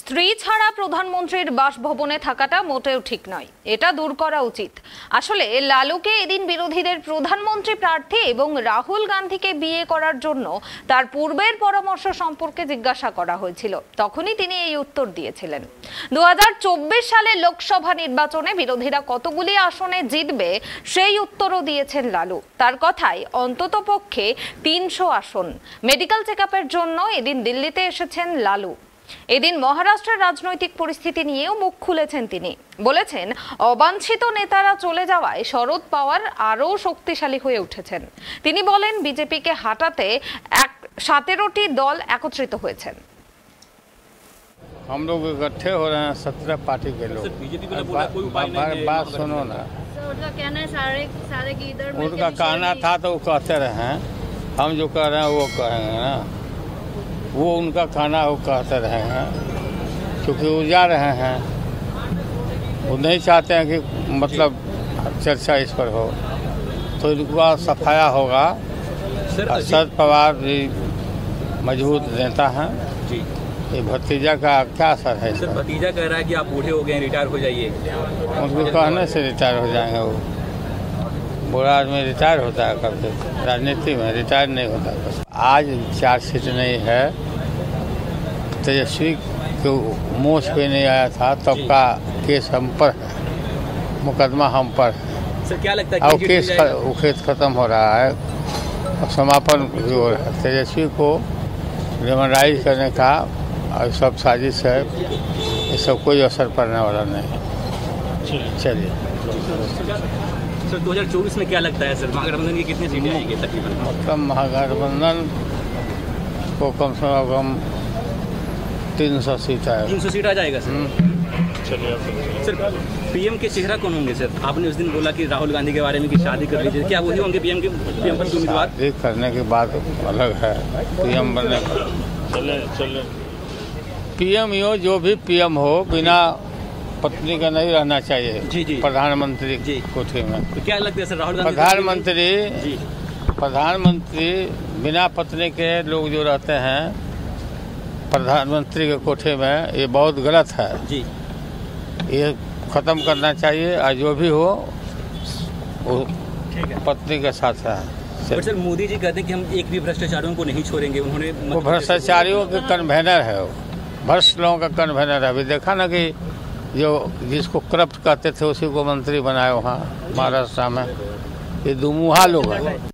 স্ত্রী ছাড়া প্রধানমন্ত্রীর বাসভবনে থাকাটা মোটেও ঠিক নয়, এটা দূর করা উচিত। আসলে লালুকে এদিন বিরোধীদের প্রধানমন্ত্রী প্রার্থী এবং রাহুল গান্ধীকে বিয়ে করার জন্য তার পূর্বের পরামর্শ সম্পর্কে জিজ্ঞাসা করা হয়েছিল। তখনই তিনি এই উত্তর দিয়েছিলেন। 2024 সালে লোকসভা নির্বাচনে বিরোধীরা কতগুলি আসনে জিতবে সেই উত্তরও দিয়েছেন লালু। তার কথায় অন্ততপক্ষে 300 আসন। মেডিকেল চেকআপের জন্য এদিন দিল্লিতে এসেছেন লালু। এদিন মহারাষ্ট্রের রাজনৈতিক পরিস্থিতি নিয়েও মুখ খুলেছেন তিনি। বলেছেন, অবাঞ্ছিত নেতারা চলে যাওয়ায় শরদ পাওয়ার আরও শক্তিশালী হয়ে উঠেছেন। তিনি বলেন, বিজেপিকে হাঁটাতে 17টি দল একত্রিত হয়েছেন। हम लोग इकट्ठे हो रहे हैं 17 पार्टी के लोग। बात सुनो ना, उनका कहना है सारे की इधर उनका कहना था तो वो कहते रहे, हम जो कह रहे हैं वो कहेंगे ना। वो उनका कहना वो कहते रहेंगे, क्योंकि वो जा रहे हैं। वो नहीं चाहते हैं कि मतलब चर्चा इस पर हो, तो इनका सफाया होगा। शरद पवार भी मजबूत नेता हैं। ये भतीजा का क्या असर है? सर, भतीजा कह रहा है कि आप बूढ़े हो गए, रिटायर हो जाइए। उनको कहने से रिटायर हो जाएंगे। वो बूढ़ा आदमी रिटायर होता है कब से? राजनीति में रिटायर नहीं होता। आज चार्जशीट नहीं है, तेजस्वी को मोछ पे नहीं आया था, तब का केस हम पर है, मुकदमा हम पर है। सर, क्या लगता है अब केस खत्म हो रहा है, अब समापन भी हो रहा है। तेजस्वी को रिमोनाइज करने का और सब साजिश है, ये सब कोई असर पड़ने वाला नहीं। चलिए सर, 2024 में क्या लगता है सर, महागठबंधन की कितनी सीटें आएंगी तकरीबन? मतलब महागठबंधन को कम से कम 300 सीट है। 300 सीट आ जाएगा सर। सर, पीएम के चेहरा कौन होंगे सर? आपने उस दिन बोला कि राहुल गांधी के बारे में कि शादी कर लीजिए, क्या वही होंगे पीएम पद के उम्मीदवार? शादी करने की बात अलग है, पीएम बनने का। पीएम यो जो भी पीएम हो, बिना पत्नी का नहीं रहना चाहिए। जी। प्रधानमंत्री कोठे में। तो क्या लगता है सर, राहुल गांधी प्रधानमंत्री बिना पत्नी के लोग जो रहते हैं प्रधानमंत्री के कोठे में, ये बहुत गलत है जी। ये खत्म करना चाहिए, और जो भी हो वो पत्नी के साथ है। सर, मोदी जी कहते हैं कि हम एक भी भ्रष्टाचारियों को नहीं छोड़ेंगे। उन्होंने वो भ्रष्टाचारियों के कन्वेनर है, वो भ्रष्ट लोगों का कन्वेनर है। अभी देखा ना कि जो जिसको करप्ट कहते थे उसी को मंत्री बनाए वहाँ महाराष्ट्र में। ये दुमुहा लोग हैं।